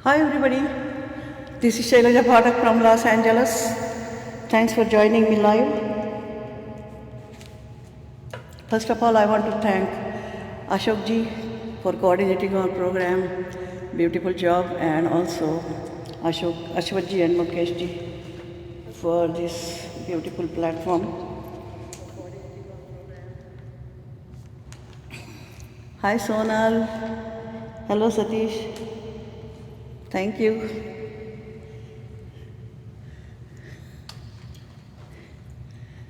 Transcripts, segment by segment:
Hi everybody, this is Shailaja Bhatak from Los Angeles. Thanks for joining me live. First of all, I want to thank Ashok ji for coordinating our program. Beautiful job, and also Ashwat ji and Mukesh ji for this beautiful platform. Hi Sonal. Hello Satish. Thank you.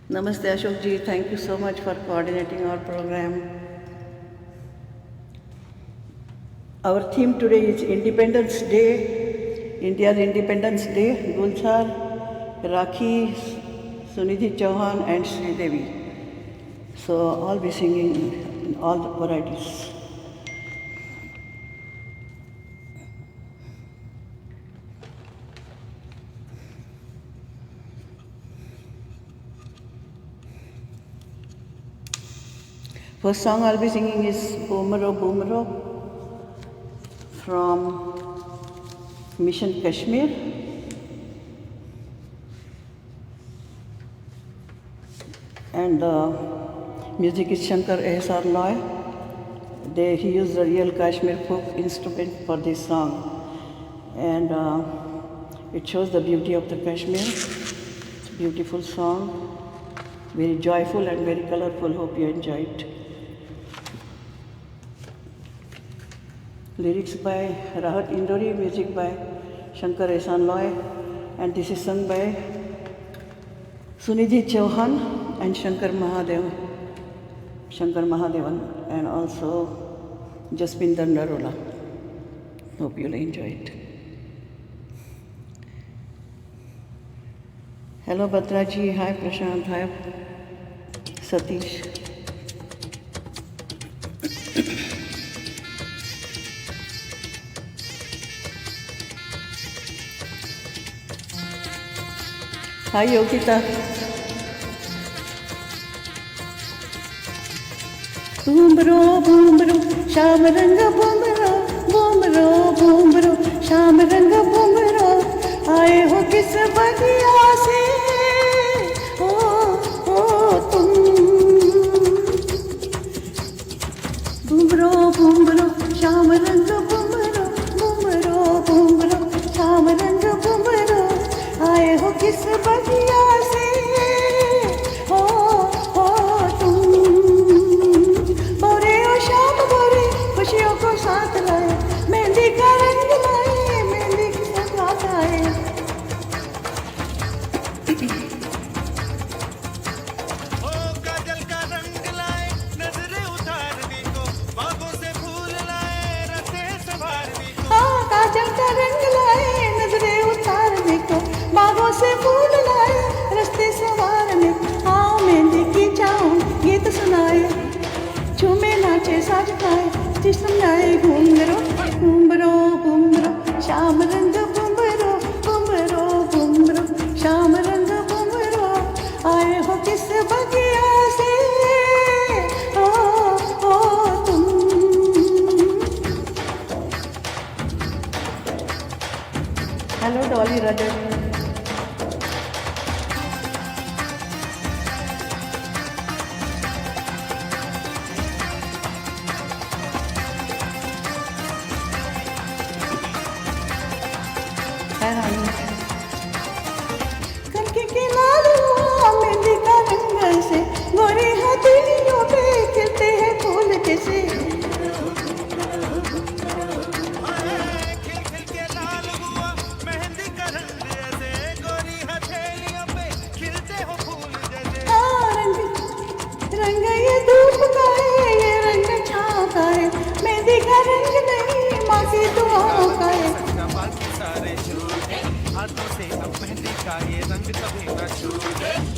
Namaste Ashok ji. Thank you so much for coordinating our program. Our theme today is Independence Day, India's Independence Day, Gulzar, Rakhi, Sunidhi Chauhan and Sri Devi. So I'll be singing in all the varieties. First song I'll be singing is Boomero Boomero from Mission Kashmir. And the music is Shankar A.S.R. Loy. He used the real Kashmir folk instrument for this song. And it shows the beauty of the Kashmir. It's a beautiful song, very joyful and very colorful. Hope you enjoy it. Lyrics by Rahat Indori, music by Shankar Ehsan Loy, and this is sung by Sunidhi Chauhan and Shankar Mahadevan, and also Jaspinder Narola. Hope you'll enjoy it. Hello Batraji, hi Prashant, hi Satish. Hi Yogita. Boombro, boombro, sham ranga boombro, boombro, boombro, sham ranga boombro. आए हो किस बगिया से, ओ तुम. बूमरो बूमरो श्याम रंग बूमरो, बूमरो बूमरो श्याम रंग बूमरो. आए हो किस बगिया से, ओ तुम. बोरे ओ श्याम बोरे खुशियों को साथ लाए, मेहंदी का रंग लाए, मेहंदी के साथ आए. बागों से फूल लाए, रास्ते संवारने. आओ मेहंदी की चाहूं गीत सुनाए, झूमे नाचे साज खाए, जिस्म गाए घूमरो घूमरो घूमरो श्याम रंग घूमरो घूमरो घूमरो श्याम रंग घूमरो. आए हो किस बगिया से, ओ तुम. हेलो डॉली रजत. कनके के लाल मेहंदी का रंग से, गोरी हथेलियों पे खिलते हैं फूल जैसे. खिल के लाल हुआ मेहंदी का रंग ऐसे, गोरी हथेलियों पे खिलते हो फूल जैसे. रंग रंग ये धूप का है, ये रंग छाँव का है, मेहंदी का रंग नहीं माँ की दुआओं का है.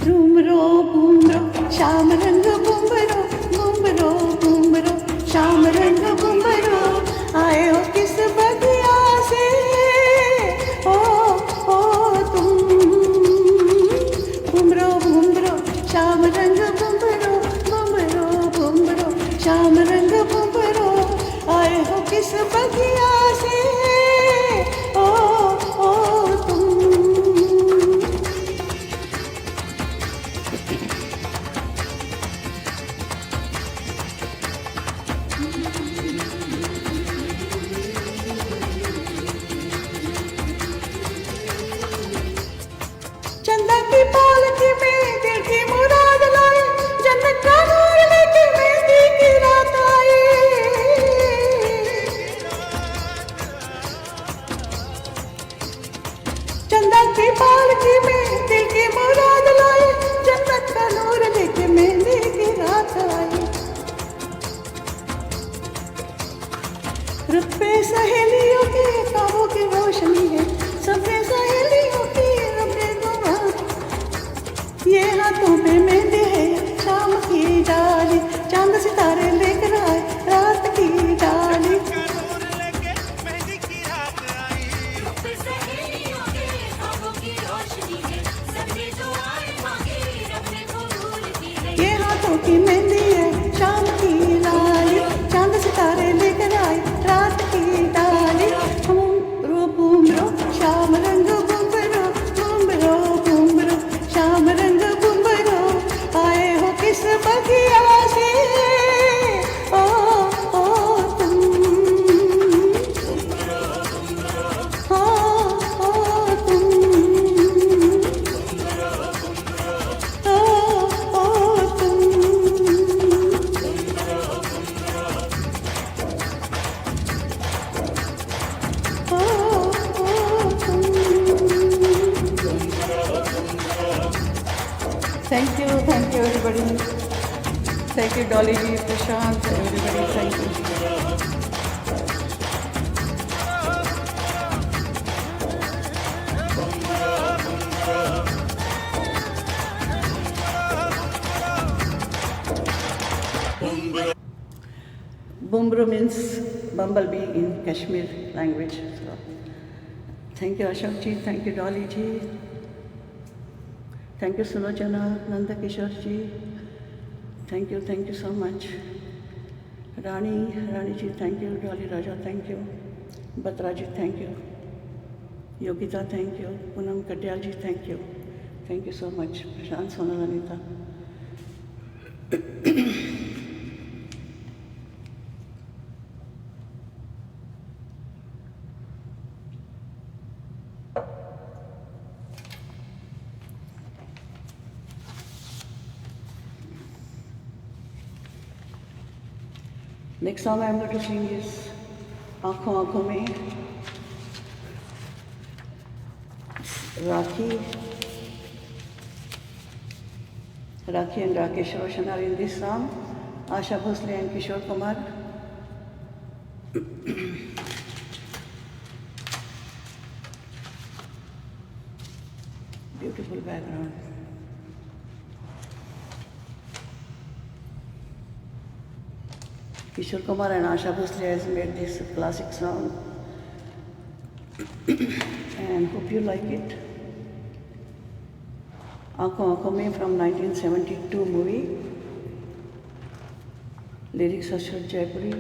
बूमरो बूमरो श्याम रंग बूमरो, बूमरो बूमरो श्याम रंग बूमरो. आए हो किस बगिया से, ओ तुम. बूमरो बूमरो श्याम रंग बूमरो, बूमरो बूमरो श्याम रंग बूमरो. आए हो किस बगिया से, रुत पे सहेलियों के ख्वाबों की रोशनी है, सबने सहेलियों की रबने दो। ये हाथों पे मेहंदी है शाम की डाली, चांद सितारे लेकर आए रात की डाली। ये हाथों की मेहंदी है शाम की लाली, चांद सितारे लेकर आए रात की डाली। बूमरो श्याम रंग बूमरो, बूमरो बूमरो श्याम रंग बूमरो, आए हो किस बगिया से ओ तुम, ओ तुम, ओ तुम। Thank you everybody. Thank you Dolly ji, Prashant, everybody, thank you. Bumbro means bumblebee in Kashmir language. So, thank you Ashok ji, thank you Dolly ji, thank you Sulochana, Nanda Kishore ji, thank you so much. Rani ji, thank you. Dolly Raja, thank you. Batra ji, thank you. Yogita, thank you. Poonam Katyal ji, thank you. Thank you so much. Prashant, Sonal, Anita. Next song I'm going to sing is Aankhon Aankhon Mein. Rakhi and Rakesh Roshan are in this song. Asha Bhosle and Kishore Kumar. Beautiful background. Kishore Kumar and Asha Bhosle has made this classic song and hope you like it. Aankhon Aankhon Mein from 1972 movie. Lyrics Ashok Jaipuri,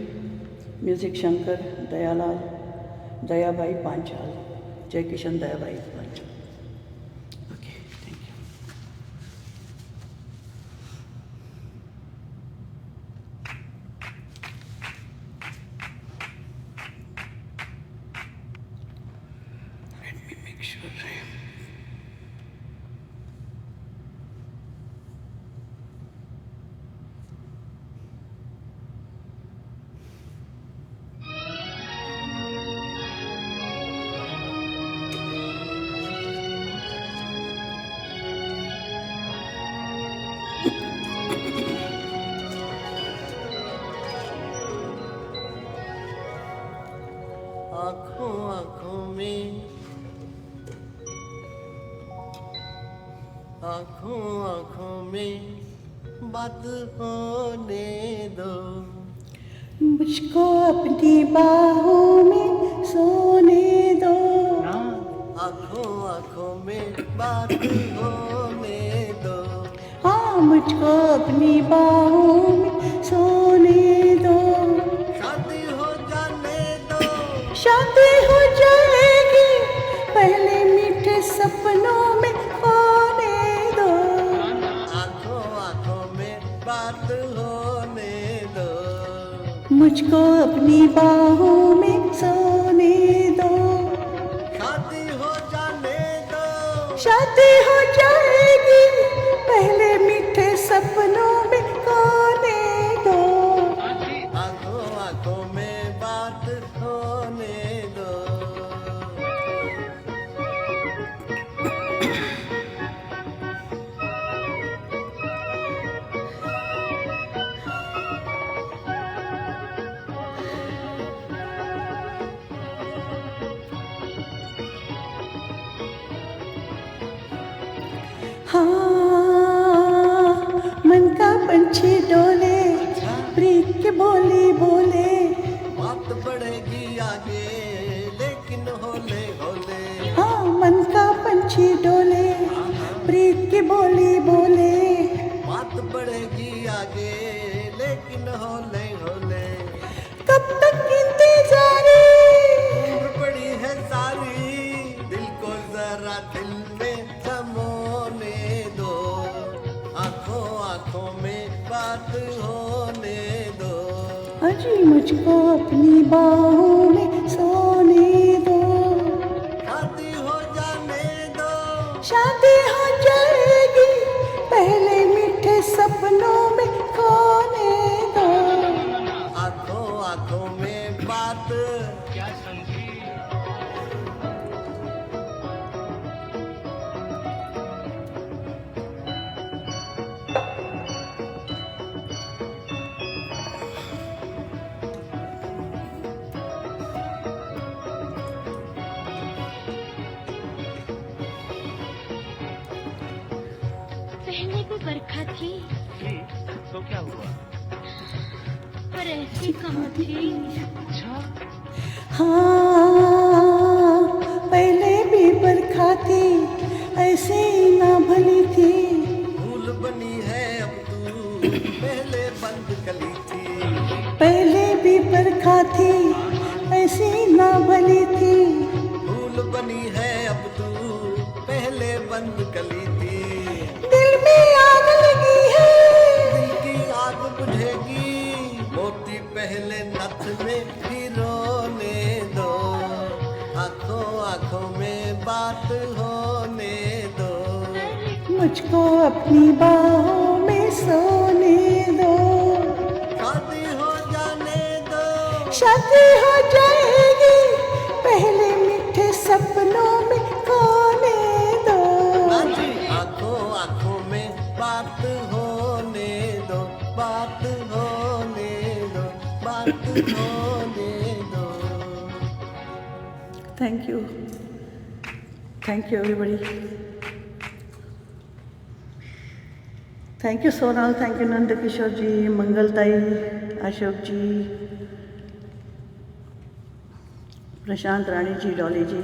music Shankar Dayalal, Dayabai Panchal, Jai Kishan Dayabai Panchal. Okay, thank you. Let me make sure. आँखों आँखों में, आँखों आँखों में बात होने दो। मुझको अपनी बाहों में सोने दो। आँखों आँखों में बात होने दो। हाँ, मुझको अपनी बाहों में सोने दो। शादी हो जाने दो। शादी हो जाएगी पहले मीठे सपनों में खोने दो। आँखों आँखों में बात होने दो। मुझको अपनी बाहों में सोने दो। शादी हो जाने दो। शादी हो जाएगी पहले मीठे सपनों में खोने दो। आँखों आँखों में बात होने दो। बोली बोले, बात बढ़ेगी आगे लेकिन होले होले। हाँ मन का पंछी डोले, प्रीत की बोली बोले, बात बढ़ेगी आगे लेकिन होले होले। कब तक इंतजारी, उम्र पड़ी है सारी, दिल को जरा दिल में समोने दो, आंखों आंखों में बात होने दो। अजी मुझको अपनी बाहों में सोने दो, शादी हो जाने दो, शादी हो जाएगी पहले मीठे सपनों में खोने दो। आंखों आंखों में बात। क्या समझी? पहले भी बरखा थी तो क्या हुआ? पर ऐसी कहाँ थी। हाँ पहले भी बरखा थी, ऐसे ना भली थी। फूल बनी है अब तू, पहले बंद कली थी। पहले भी बरखा थी, ऐसी ना भली थी। फूल बनी है अब तू, पहले बंद कली थी। दिल में आग लगी है, दिल की आग बुझेगी, मोती पहले नथ में भिरोने दो, आंखों आंखों में बात होने दो। मुझको अपनी बाहों में सोने दो, शादी हो जाने दो, शादी हो जाएगी पहले मीठे सपनों में खोने दो। नाची आंखों आंखों में बात होने दो, बात होने दो, बात होने दो। Thank you. Thank you, everybody. Thank you, Sonal. Thank you, Nanda Kishore ji, Mangal Tai, Ashok ji, Prashant Rani ji, Dolly ji,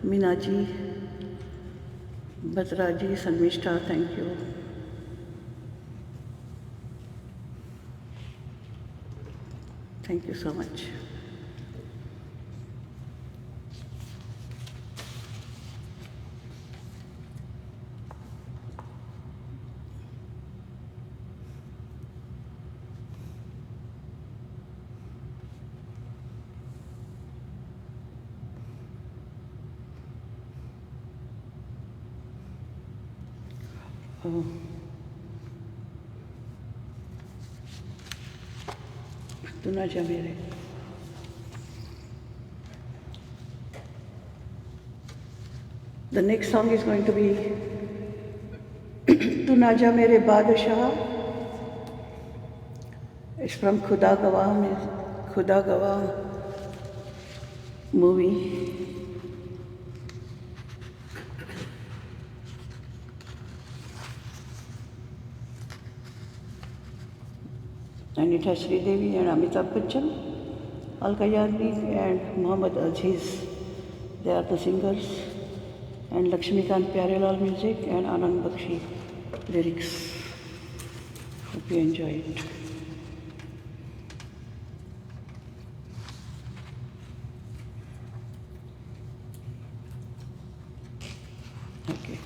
Meena ji, Batra ji, Sanmishta. Thank you. Thank you so much. तू ना जा मेरे। The next song is going to be तू ना जा मेरे बादशाह. It's from खुदा गवाह movie. And it has Sridevi and Amitabh Bachchan, Alka Yagnik and Muhammad Aziz. They are the singers. And Lakshmikant Pyarelal music and Anand Bakshi lyrics. Hope you enjoy it. Okay.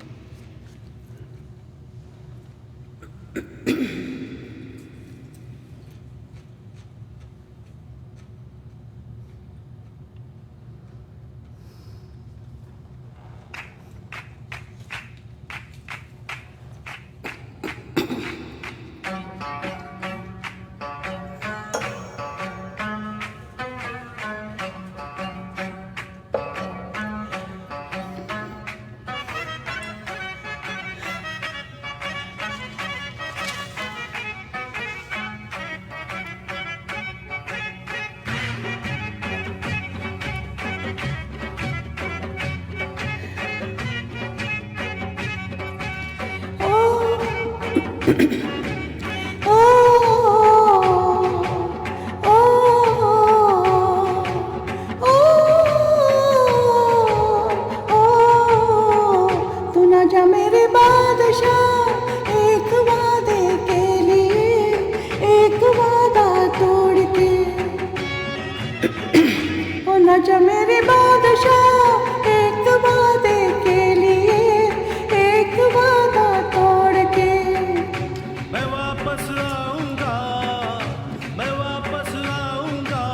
ओ न जा मेरे बादशाह एक वादे के लिए, एक वादा तोड़ के। मैं वापस आऊंगा, मैं वापस आऊंगा,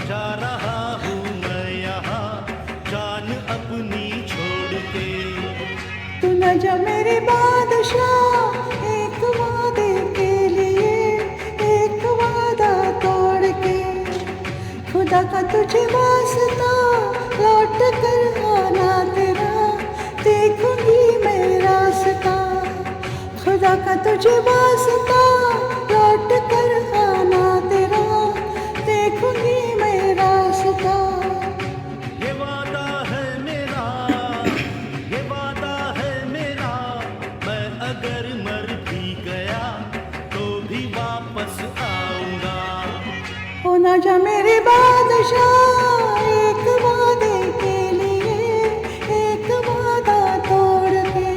जा रहा हूँ मैं यहाँ जान अपनी छोड़ के। तू न जा मेरे बादशाह एक वादे के लिए, एक वादा तोड़ के। खुदा का तुझे वास्ता लौट कर आना तेरा, देखूंगी मैं रास्ता। खुदा का तुझे वास्ता लौट कर आना तेरा, देखूंगी मैं रास्ता। ये वादा है मेरा, ये वादा है मेरा, मैं अगर मर भी गया तो भी वापस आऊंगा। हो ना जा मेरे बादशाह एक वादे के लिए, एक वादा तोड़ के।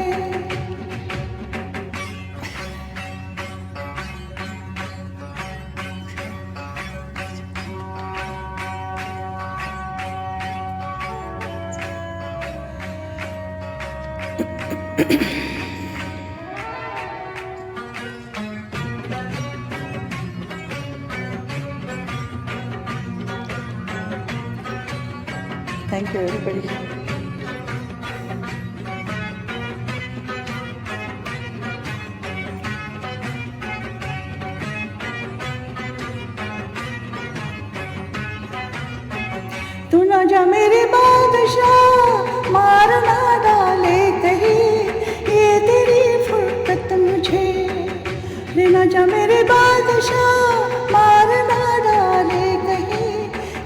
Thank you, everybody. तू ना जा मेरे बादशाह मार ना डाले कहीं, ये तेरी फुर्सत मुझे। रे ना जा मेरे बादशाह मार ना डाले कहीं,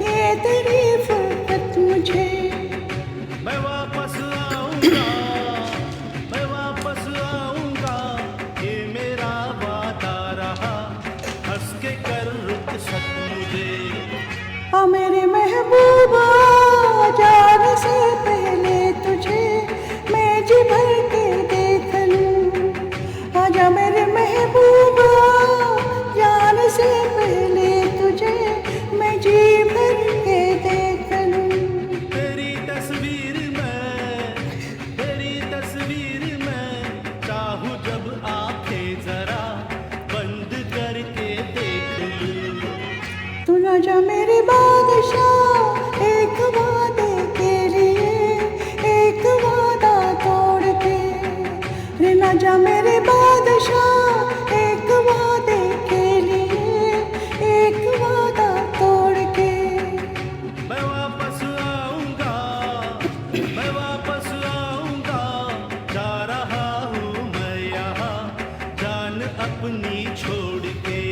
ये तेरी फुर्सत मुझे। मैं वापस आऊंगा, मैं वापस आऊंगा, ये मेरा वादा रहा, हंस के कर रुखसत मुझे। आ मेरे महबूबा जान से पहले तुझे मैं जी भर के देख लूं। आजा मेरे महबूबा जान से पहले तुझे मैं जी भर के देख लूं। तेरी तस्वीर में चाहूं जब आंखें जरा बंद करके देख लूं। तू ना जा मेरे बादशाह एक वादे के लिए, एक वादा तोड़ के। रे ना जा मेरे बादशाह एक वादे के लिए, एक वादा तोड़ के। मैं वापस आऊंगा, मैं वापस आऊंगा, जा रहा हूँ मैं यहाँ जान अपनी छोड़ के।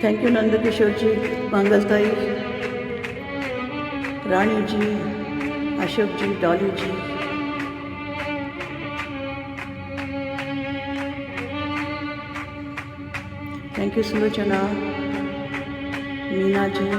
Thank you Nandkishore ji, Mangaltai, Rani ji, Ashok ji, Dolly ji. Thank you Sulochana, Meena ji.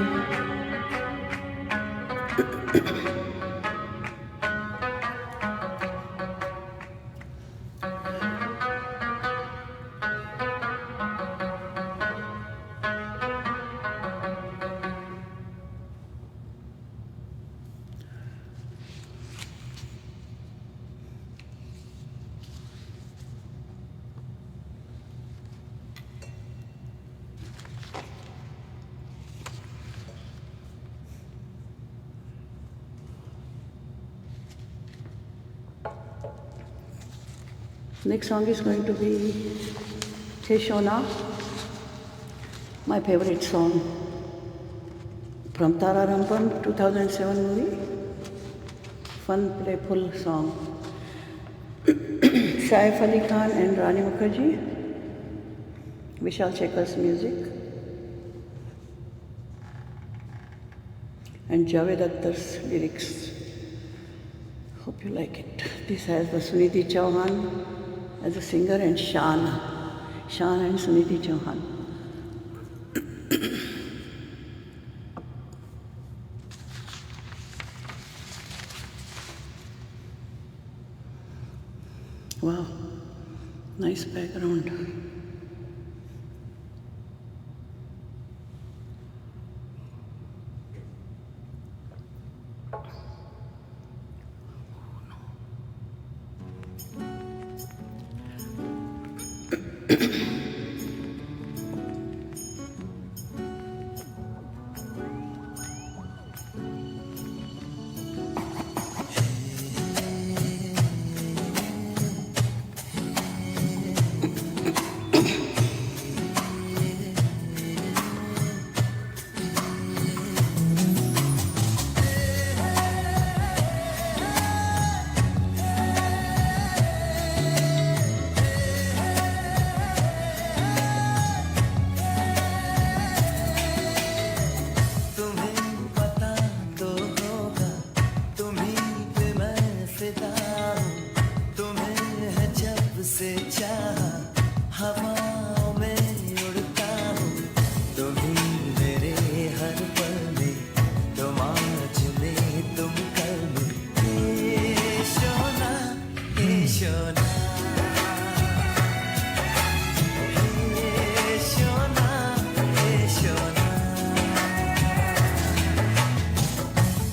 Next song is going to be Hey Shona, my favorite song from Tara Rampam 2007 movie. Fun, playful song. Saif Ali Khan and Rani Mukherjee. Vishal Shekhar's music. And Javed Akhtar's lyrics. Hope you like it. This has the Sunidhi Chauhan as a singer and Shan and Sunidhi Chauhan. Wow, nice background.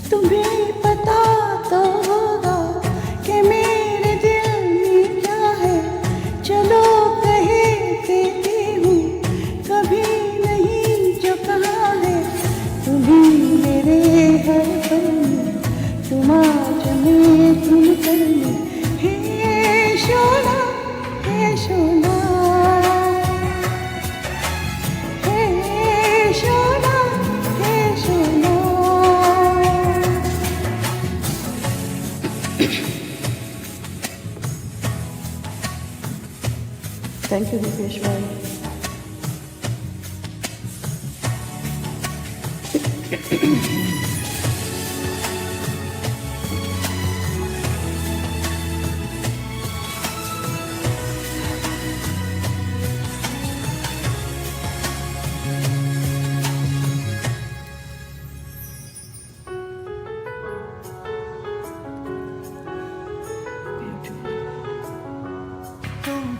तुम्हें पता तो होगा कि मेरे दिल में क्या है, चलो कहे देती हूँ कभी नहीं जो कहा है। तुम्ही मेरे हर पल में, तुम आज में तुम कल में, हे शोना हे शोना, हे शोना हे Shona. Thank you, Dipesh bhai.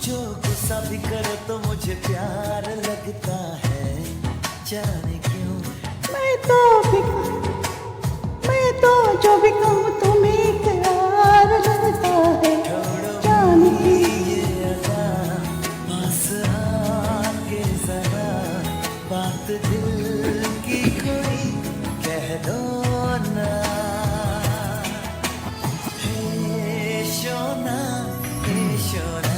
जो गुस्सा भी करो तो मुझे प्यार लगता है, जाने क्यों। मैं तो जो भी कहूँ तुम्हें प्यार लगता है, जाने ये अदा पास आके जरा बात दिल की कोई कह दो ना। हे शोना हे शोना,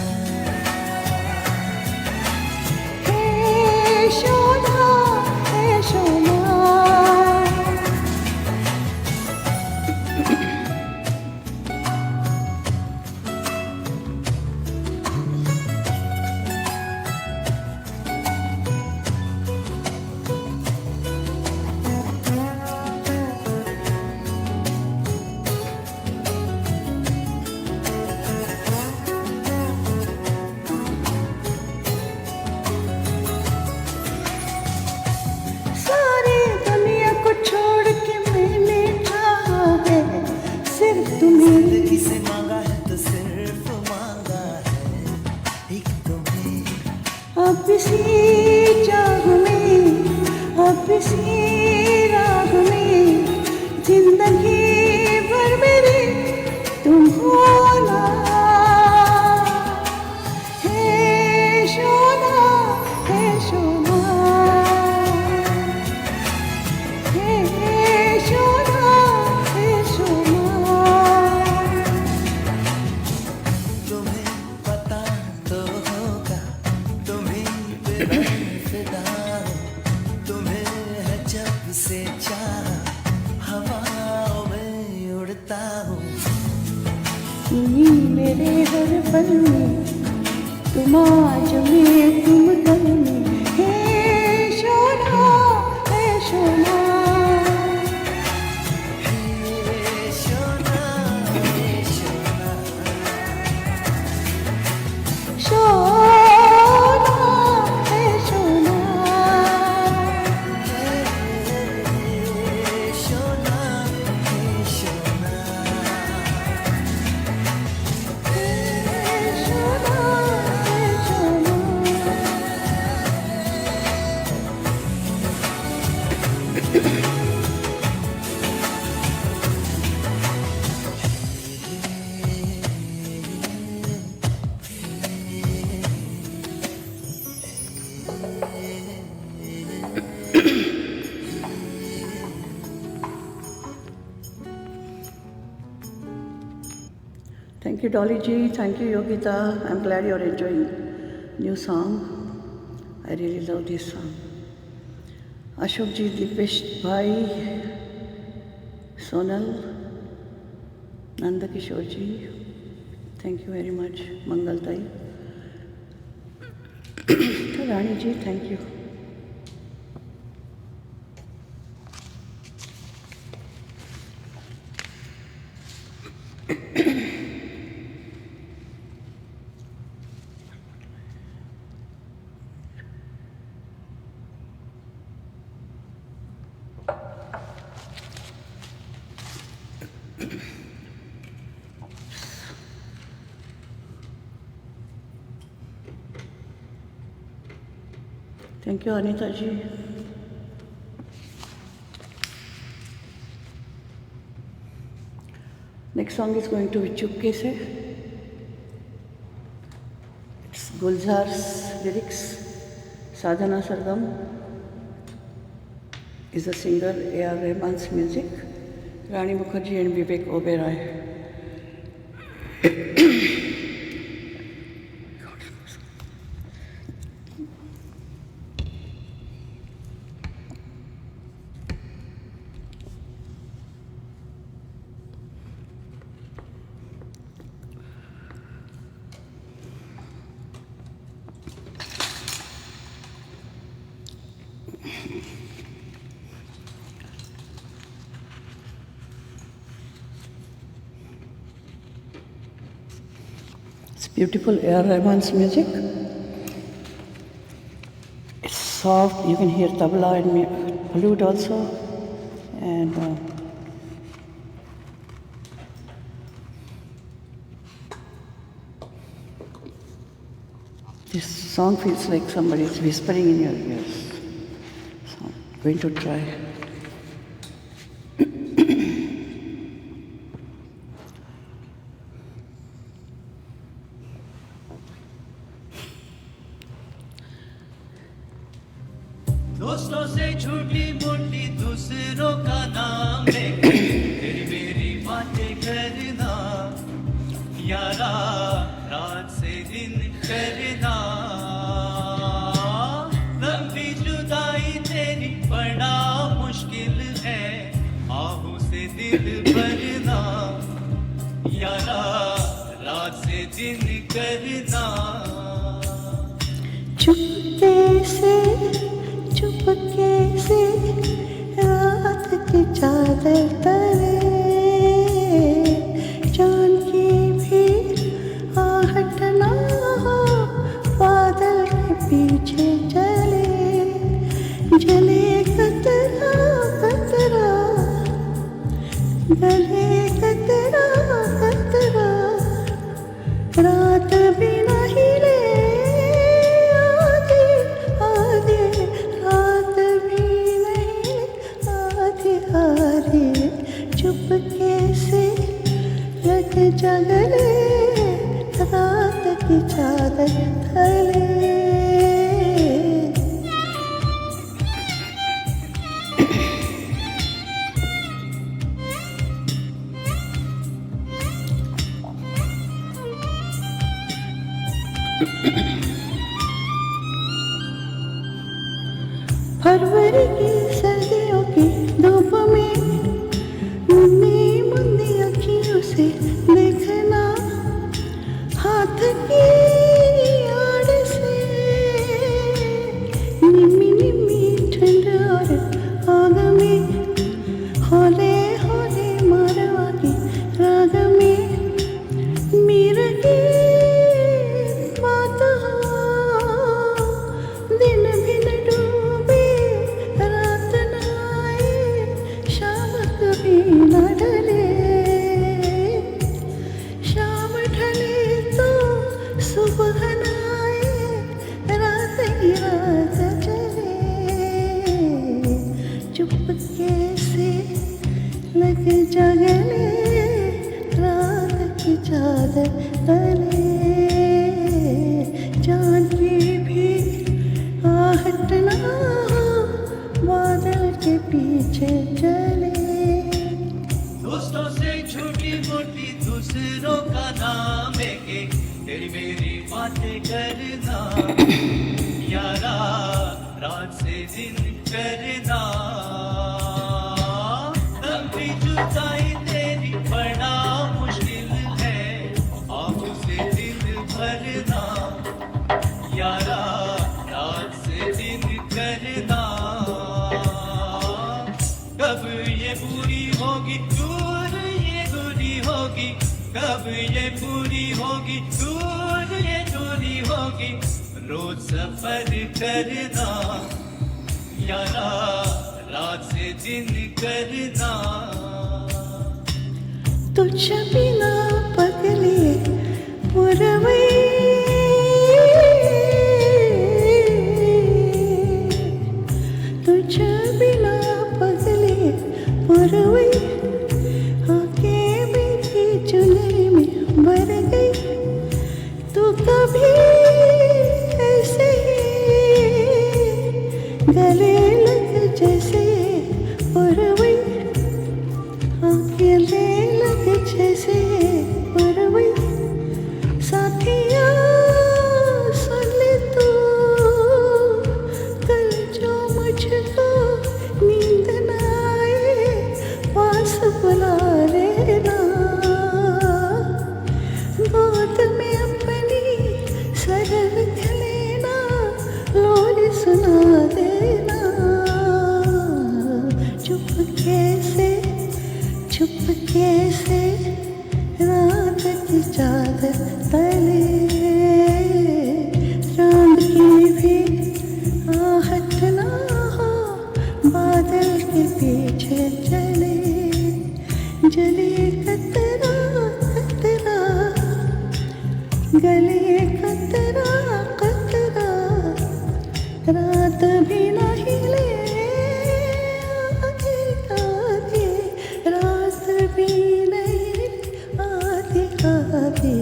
शोना हे शोना। जिंदगी से मांगा है तो सिर्फ मांगा है एक तुम्हें। अब इसी चाह में, अब इसी राह में, जिंदगी भर मेरी तुम होना। हे शोना हे शोना, हे शोना हे शोना। से चाह हवाओं में उड़ता हूँ। तुम्ही मेरे हर पल में, तुम आज में तुम कल में, हे शोना हे शोना, हे शोना हे Thank you, Dolly ji. Thank you, Yogita. I'm glad you're enjoying new song. I really love this song. Ashok ji, Dipesh bhai, Sonal, Nanda Kishore ji. Thank you very much. Mangal tai. Rani ji, thank you. Thank you, Anita ji. Next song is going to be Chupke Se. It's Gulzar's lyrics. Sadhana Sargam is the singer. A.R. Rahman's music. Rani Mukherjee and Vivek Oberoi. It's beautiful A.R. Rahman's music. It's soft. You can hear tabla and flute also. And this song feels like somebody is whispering in your ears. So I'm going to try. दोस्तों से छोटी मोटी दूसरों का नाम लेके तेरी मेरी बातें करना यारा रात से दिन करना लंबी जुदाई तेरी बड़ा मुश्किल है आहों से दिल भरना यारा रात से दिन करना चुपके से रात की चादर तले जान की भी आहट ना हो बादल के पीछे जले कतरा कतरा गले कतरा कतरा रात भी नहीं ले चुपके से लग जगले रात की चादर तले फरवरी की सर्दियों की धूप में मुन्नी मुन्नी अखियों से देखना हाथ की आड़ से निमी निमी ठंड और आग में हौले हौले मारवा की राग में मीर की बात दिन भी न डूबे रात न आए शाम कभी न ढले शाम ढले तो सुबह न आए रात ही रात चले चुपके से लग जगले रात की चादर तले जान की भी आहट ना हो बादल के पीछे चले दोस्तों से छोटी मोटी दूसरों का नाम लेके तेरी मेरी बातें करना यारा रात से दिन करना लंबी जुदाई तेरी बड़ा मुश्किल है आंखों से दिल भरना यारा रात से दिन करना कब ये पूरी होगी दूर ये दूरी होगी कब ये पूरी होगी दूर ये दूरी होगी रोज सफर करना यारा रात से दिन करना तुझ बिना पगले पुरवै तुझ बिना पगले पुरवै आके मेरी चुनरी में भर गई तू कभी ऐसे ही गले लग जैसे पुरवै अकेले लगे जैसे पुरवै साथिया सुन ले तू कल जो मुझको नींद न आए पास बुला लेना गोद में अपनी सर रख लेना लोरी सुना देना चुपके से रात की चादर तले चांद की भी आहट ना हो बादल के पीछे चले जले कतरा कतरा गले कतरा कतरा रात भी नहीं ले रात भी नहीं आधी आधी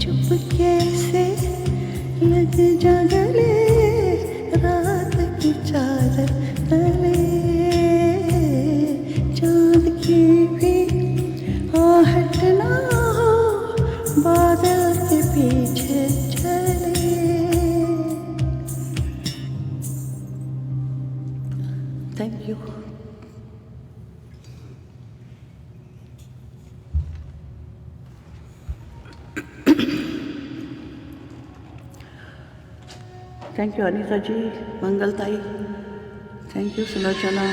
चुपके से लग जा गले रात की चादर तले चांद की भी आहट ना हो बादल के पीछे चले thank you thank you Anita ji Mangaltai thank you Sulochana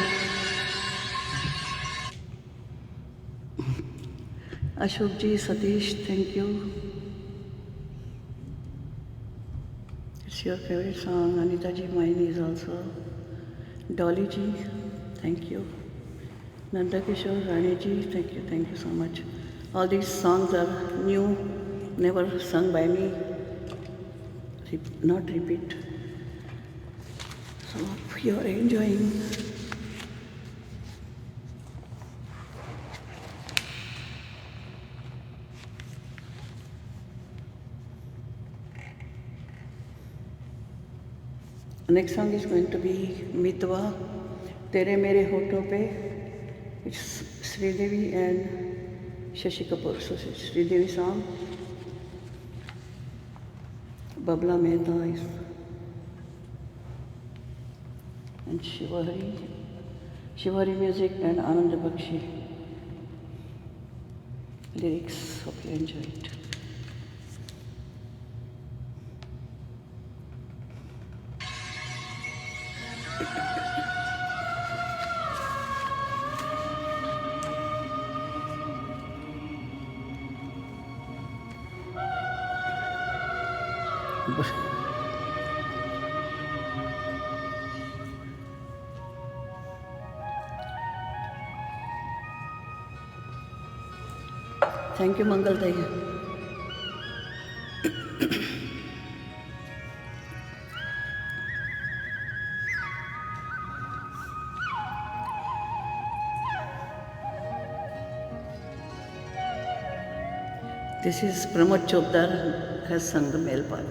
Ashok ji Satish thank you it's your favourite song Anita ji mine is also Dolly ji thank you Nanda Kishore Rani ji thank you so much all these songs are new never sung by me not repeat so you are enjoying next song is going to be Mitwa Tere Mere Hoton Pe it's Sridevi and Shashi Kapoor so Sridevi song Babla Mehta is and Shivari music and Anand Bakshi lyrics. Hope you enjoy it. Thank you, Mangal Dai. This is Pramod Chopdar has sung the male part.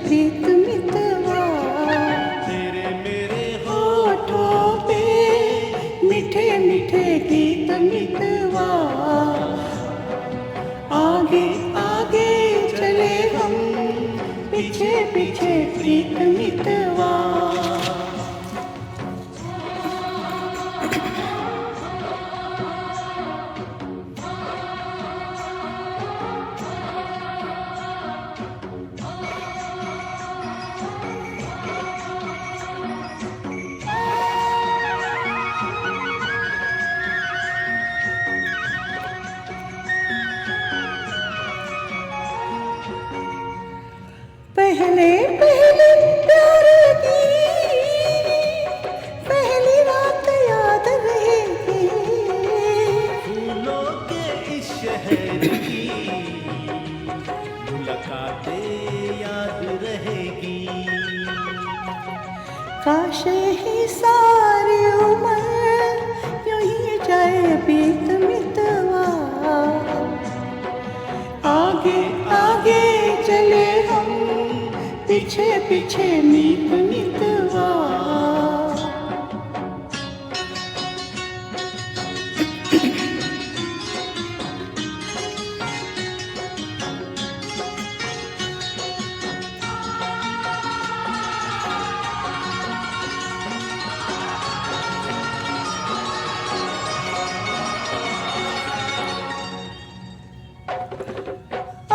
प्रीत मितवा तेरे मेरे होठों पे मीठे मीठे गीत मितवा आगे आगे चले हम पीछे पीछे प्रीत मितवा पहले पहले प्यार की पहली रात याद रहेगी फूलों के इस शहर की मुलाकातें याद रहेगी काश ही सारी उम्र यूं ही जाए बीत मितवा आगे आगे चले हम पीछे पीछे मीत मितवा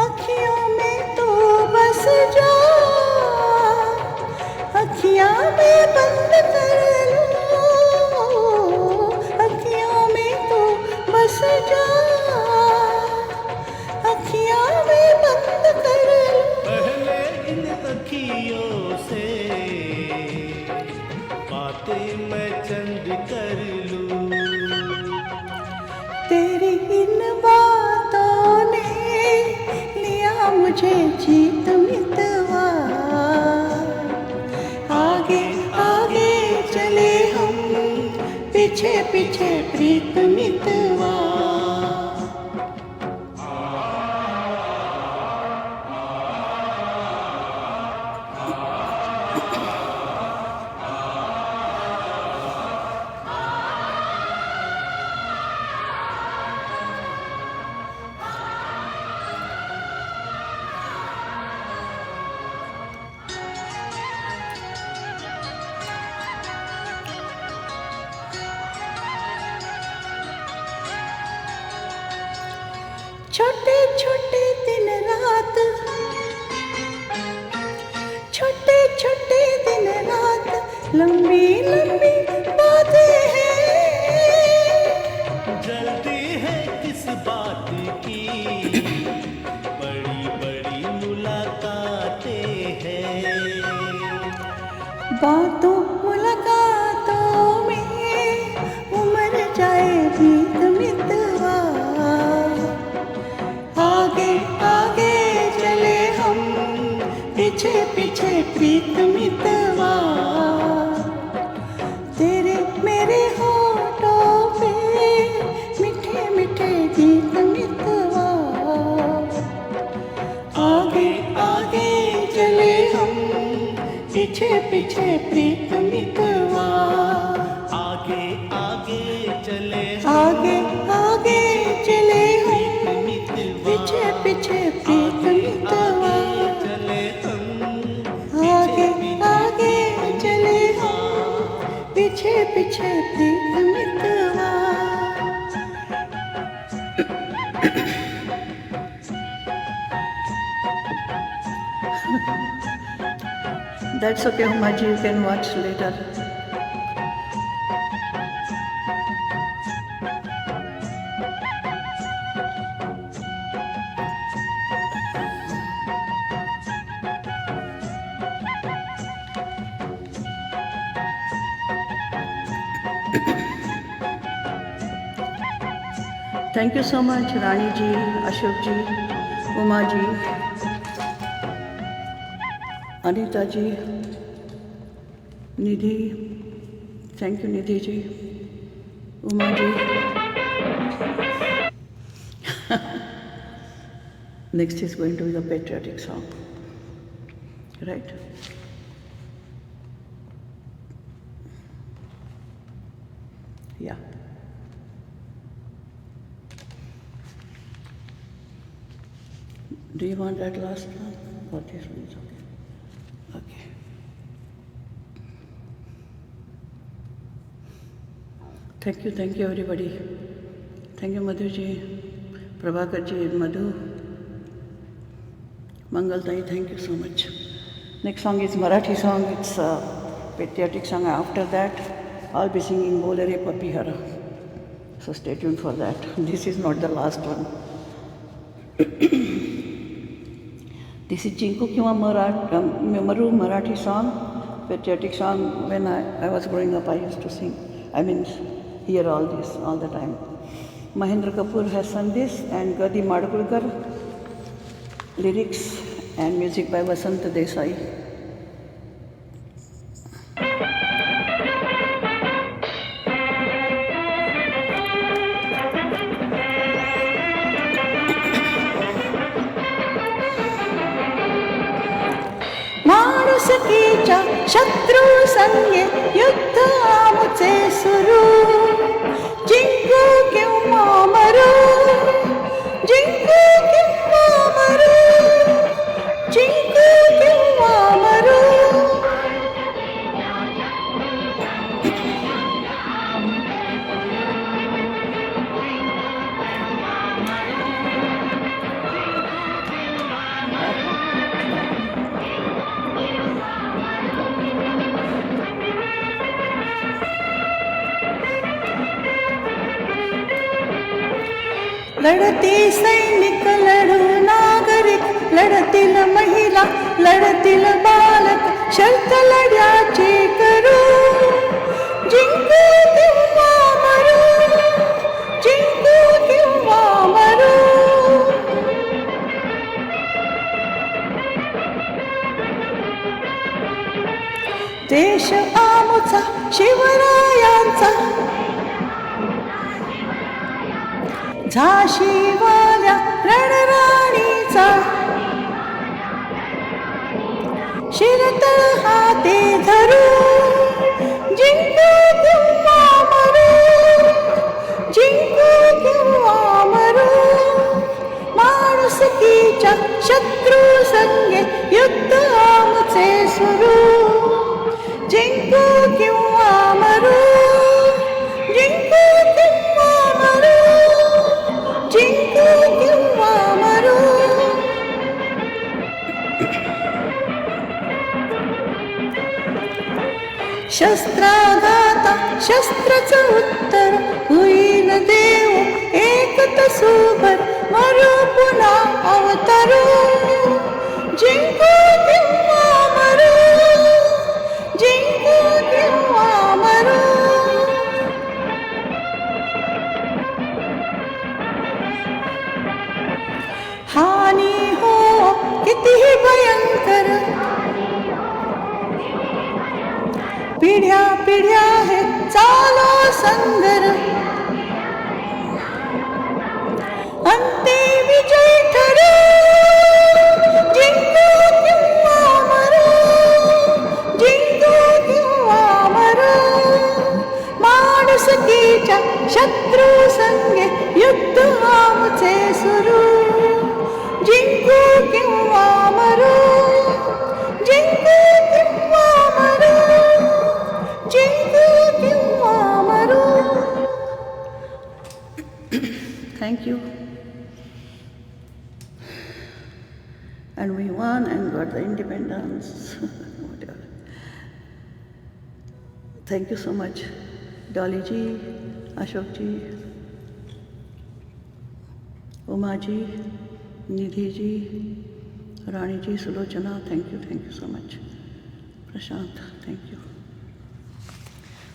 अखियों में तो बस जा अखियाँ में बंद कर लो अखियों में तो बस जा अखियाँ में बंद कर लो पहले इन अखियों से बातें मैं चंद कर लूं तेरी इन बातों ने लिया मुझे जीत मितवा आगे आगे चले हम पीछे पीछे प्रीत मितवा छोटे छोटे दिन रात छोटे छोटे दिन रात लंबी लंबी बातें हैं जल्दी है किस बात की बड़ी बड़ी मुलाकातें हैं बातों मुलाकातों में उमर जाए बीत मितवा आगे आगे चले हम पीछे पीछे प्रीत मितवा तेरे मेरे होठों पे मीठे मीठे गीत मितवा आगे आगे चले हम पीछे पीछे प्रीत मितवा आगे आगे चले आगे आगे चले हम मितवा पीछे पीछे प्रीत मितवा चले हम आगे आगे चले हम पीछे पीछे प्रीत मितवा That's okay, Humaji, you can watch later. Thank you so much, Rani ji, Ashok ji, Uma ji, Anita ji, Nidhi. Thank you, Nidhi ji, Uma ji. Next is going to be the patriotic song. right? Yeah. Do you want that last one? Or this one is okay? Okay. Thank you everybody. Thank you Madhu ji, Prabhakar ji, Madhu, Mangal Dai, thank you so much. Next song is Marathi song, it's a patriotic song. After that, I'll be singing Bole Re Papihara. So stay tuned for that. This is not the last one. This is Jinku Kiwa Maru Marathi song, patriotic song. When I was growing up, I used to sing. Hear all this all the time. Mahendra Kapoor has sung this, and Gadi Madgulkar, lyrics and music by Vasant Desai. माणुसकीच्या शत्रू संगे युद्ध आमचे सुरू जिंकू किंवा मरू जिंकू किंवा मरू जिंकू किंवा मरू लढती सैनिक लढू नागरिक लढतील महिला लढतील बालक शर्त लढ्याची करू जिंकू किंवा मरू जिंकू किंवा मरू देश आमचा शिवरायांचा झाशीवाल्या रणराणीचा शिरतळ हाते धरू जिंकू किंवा मरू जिंकू किंवा मरू माणुसकीच्या शत्रू संगे युद्ध आमचे सुरू जिंकू किंवा मरू जिंकू किंवा मरू जिंकू किंवा मरू शस्त्राघाता शस्त्रच उत्तर होईल देव एक तसूभर मरू पुन्हा अवतरू जिंकू किंवा मरू जिंकू किंवा मरू हानी हो कितीही भयंकर पिढ्या पिढ्या हे चालो संगर अंते विजय ठरू जिंकू किंवा मरू जिंकू किंवा मरू माणुसकीच्या शत्रू संगे युद्ध आमचे सुरू जिंकू किंवा मरू जिंकू किंवा मरू जिंकू किंवा मरू Thank you. And we won and got the independence. Whatever. Thank you so much. Dolly ji, Ashok ji, Uma ji, Nidhi ji, Rani ji, Sulochana, thank you so much. Prashant, thank you.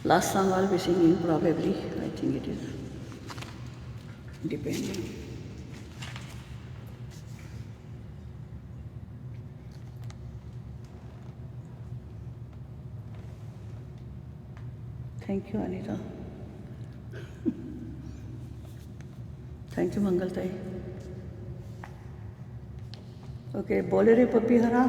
Last song I'll be singing probably, I think it is, depending. Thank you, Anita. Thank you, Mangaltai. Okay, Bole Re Papihara.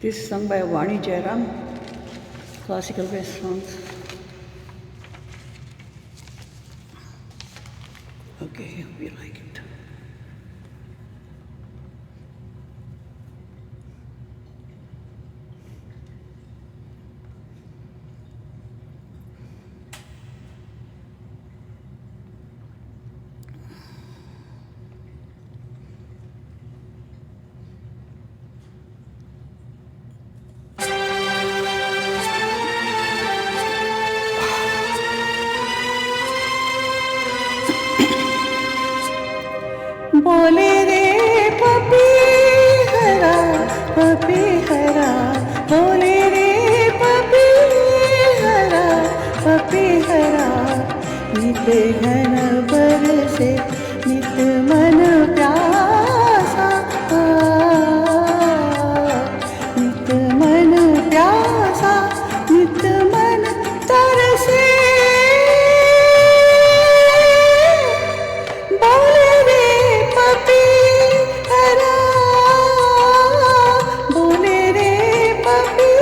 This is sung by Vani Jairam, classical based songs. Okay, hope you like it. बोले रे puppy हरा, बोले रे puppy हरा, नित घन बरसे नित मन प्यासा, नित मन प्यासा, नित मन तरसे। बोले रे पपी हरा, बोले रे पपी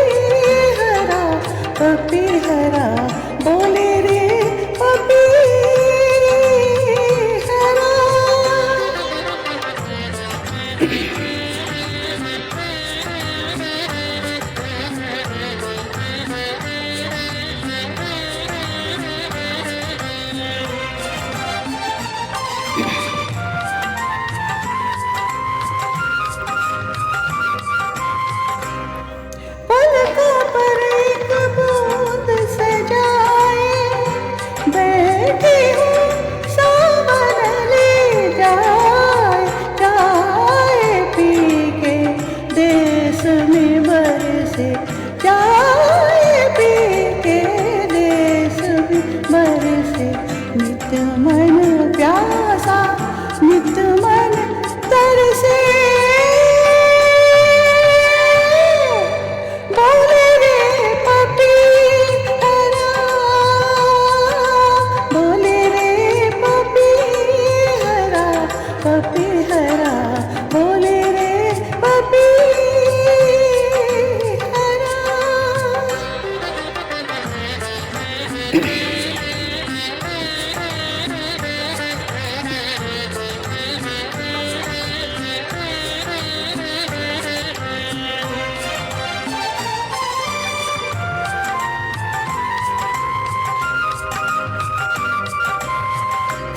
हरा, बोले रे पपी हरा। पलकों पर एक बूंद सजाए, बैठी हूँ सावन ले जाए, चाय पी के देश में बरसे, चाय पी के देश में बरसे, नित मन प्यासा, नित मन तरसे। बोले रे पपी हरा, बोले रे पपी हरा, बोले रे पपी हरा।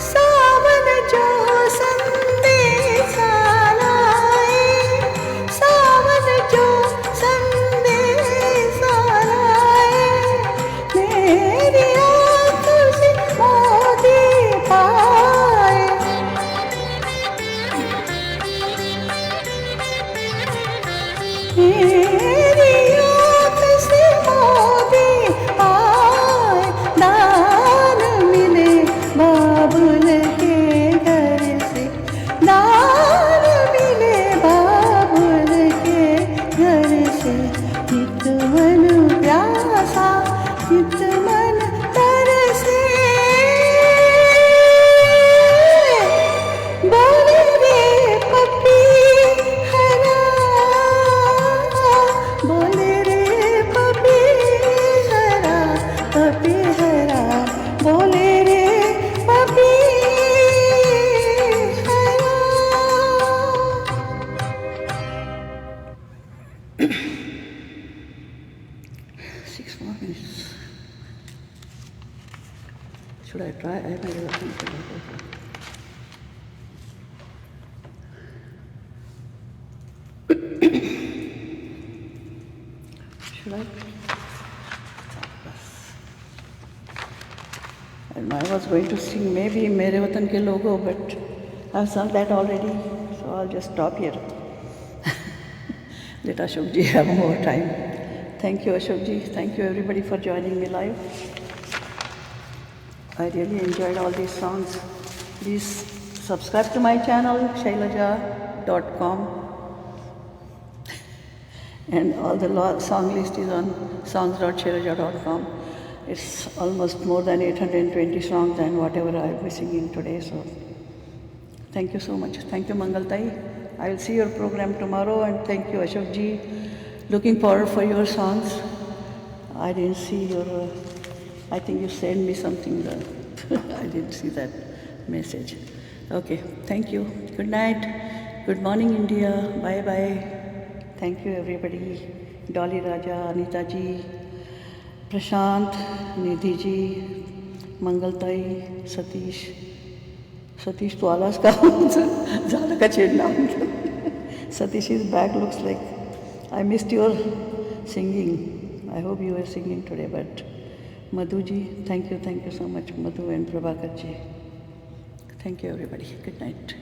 सावन जो संदेशा लाए, सावन जो संदेशा लाए, मेरी आँख से मोती पाए। मेरी आँख से मोती पाए, दान मिले बाबुल के घर से, दान मिले बाबुल के घर से, नित मन प्यासा, नित मन तरसे। बोले रे पपी हरा, बोले रे पपी हरा, बोले रे पपी हरा। 6 more minutes. Should I try? I might have think about it. Should I? And I was going to sing maybe Mere Watan Ke Logo, but I've sung that already, so I'll just stop here. Let Ashok ji have more time. Thank you, Ashok ji. Thank you, everybody, for joining me live. I really enjoyed all these songs. Please subscribe to my channel, shailaja.com. And all the song list is on songs.shailaja.com. It's almost more than 820 songs and whatever I will be singing today. So thank you so much. Thank you, Mangal Tai. I will see your program tomorrow, and thank you, Ashok ji. looking forward for your songs. I didn't see your, I think you sent me something. I didn't see that message. Okay, thank you. Good night. Good morning, India. Bye bye. Thank you, everybody. Dolly Raja, Anita ji, Prashant, Nidhi ji, Mangaltai, Satish. Satish तू आलास का झालं का चिडला Satish is back, looks like. I missed your singing. I hope you were singing today, but Madhu ji, thank you so much, Madhu and Prabhakar ji. Thank you, everybody. Good night.